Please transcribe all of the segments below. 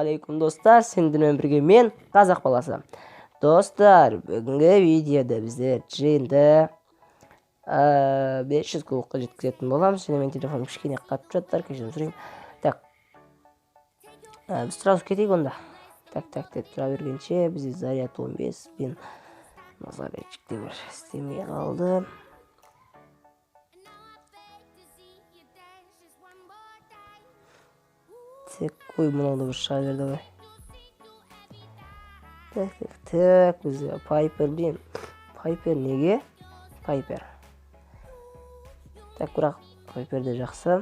Ассалаумағалейкум достар, сендермен бірге мен қазақ баласы. Достар, бүгінгі видеода біздер жиынды 500 кубокқа жеткізетін боламыз. Және мен телефоным кішкене қатып жатыр, кешірім сұраймын. Так, біз сразу кетейік онда. Так, деп тұра бергенше бізде заряд 15 пен зарядчикте бір істемей қалды. Ой, мынау да бір шыға берді ғой. Так, бізде Пайпер, блин. Пайпер неге? Пайпер. Так, бірақ Пайпер де жақсы.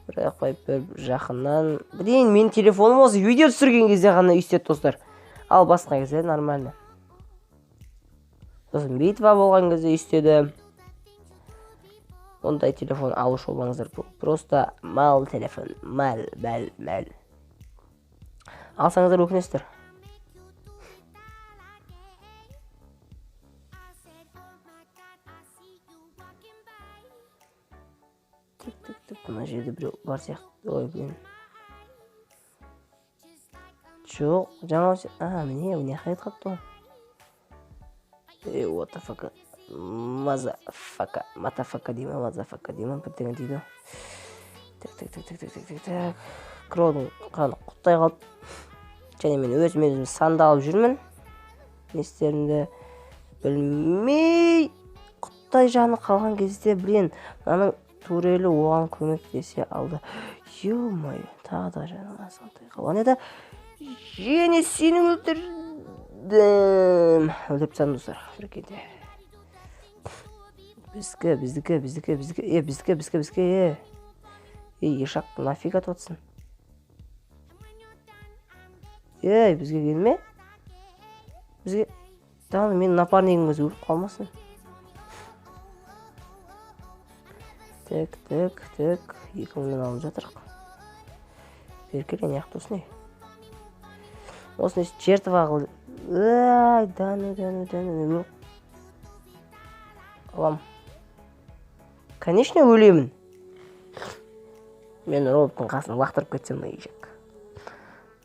Бірақ Пайпер жақыннан. Блин, мен телефоным осы видео түсірген кезде ғана үйстеді достар. Ал басқа кезде нормально. Сосын битва болған кезде үйстеді. Ондай телефон алушы болмаңыздар, бұл просто мал телефон, мал. Алсаңыздар өкінесіздер. Мына жерде біреу бар сияқты. Ой, блин. Жоқ, жаңа міне қайт қапты ғой. What the fuck? Матафака деймін, бірдеңе дейді. Так. Кроудың қаны құттай қалды. Және мен өзім сандалып жүрмін. Нестерімді білмей. Құттай жаны қалған кезде, блин, мынаның турелі оған көмектесе алды. Ё-май, тағы да жаны сандай қалған еді. Және сені өлтірдім. Өлтіріп тастадым достар, бір кезде. Біздікі. Ешақ нафиг атыватсын. Бізге келме. Бізге... Тағы мен напарнигім өзі өліп қалмасын. Так. 2000-нен алып жатырық. Беркелен яқты осыны. Осыны жертв ағыл. Дәні. Алам. Конечно, өлемін. Мен роботтың қасына лақтырып кетсем ешек.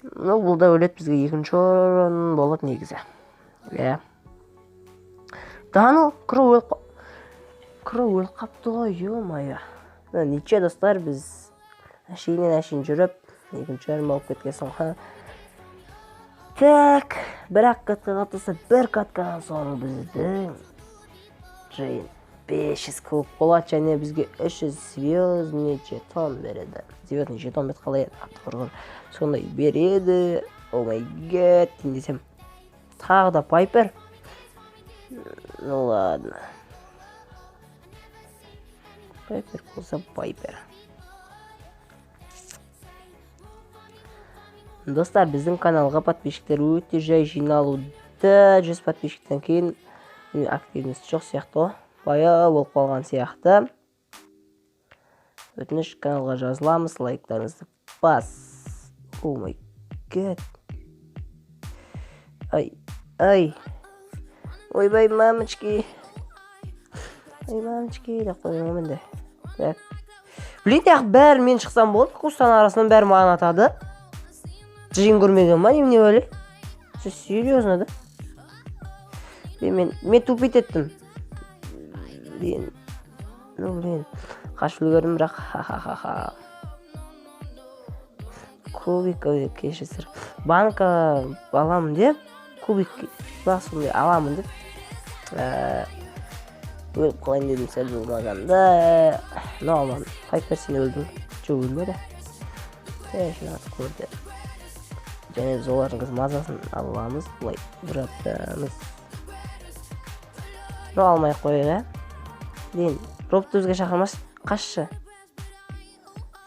Бұл да өлет бізге екінші орын болады негізі. Дану, Кроу өліп қапты ғой, ё-майя. Нече достар, біз әшейін жүріп, екінші орын болып кеткесін. Так, бір-ақ катқа қатыса, бір каткадан соң біздің жиын 500 кубок болады, және бізге 300 звездный жетон береді. Звездный жетон бет қалай еді, сондай береді. О май гад, десем. Тағы да Пайпер. Ну ладно. Пайпер болса Пайпер. Достар, біздің каналға подписчиктер өте жай жиналуды. 100 подписчиктен кейін активность жоқ сияқты ғой. Баяу болып қалған сияқты. Өтініш, каналға жазыламыз, лайктарыңызды бас. О май гад. Ай. Ойбай, мамочки. Деп қойын өмінді. Блин, бәрі мен шықсам болды. Кустан арасынан бәрі маған атады. Жиын көрмеген ма, не өлі? Серьезно, да? Мен тупит еттім. Блин, қашып үлгердім, бірақ ха-ха-ха. Кубик кешесір. Банка аламын деп, кубик басымды аламын деп. Өліп қалайын дедім, сәл болмағанда. Норман, Пайпер сені өлдің. Жоқ өлмеді. Жинаты көрді. Және біз олардың мазасын аламыз, бұлай бір аптамыз. Алмай қойға. Дейін, робот бізге шақырмас, қашшы.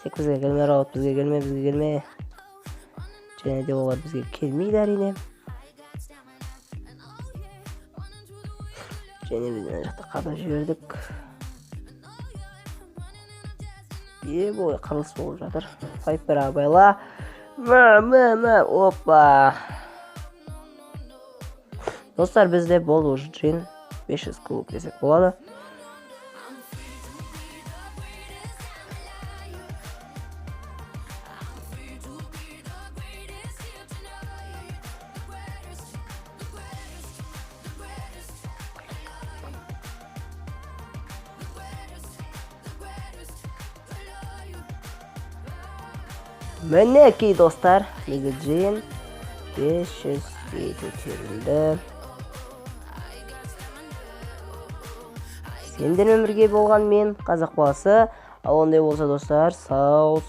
Тек бізге келме, робот бізге келме. Және де олар бізге келмейді әрине. Және бізден жақта қадап жібердік. Бой, қырылыс болып жатыр. Пайпер абайла. Опа. Достар, бізде болды уже жиын. 500 кубок десек болады. Мінекей достар, бізде Джейн 500-ге көтерілді. Сендермен бірге болған мен, қазақ баласы. Ал ондай болса достар, сау.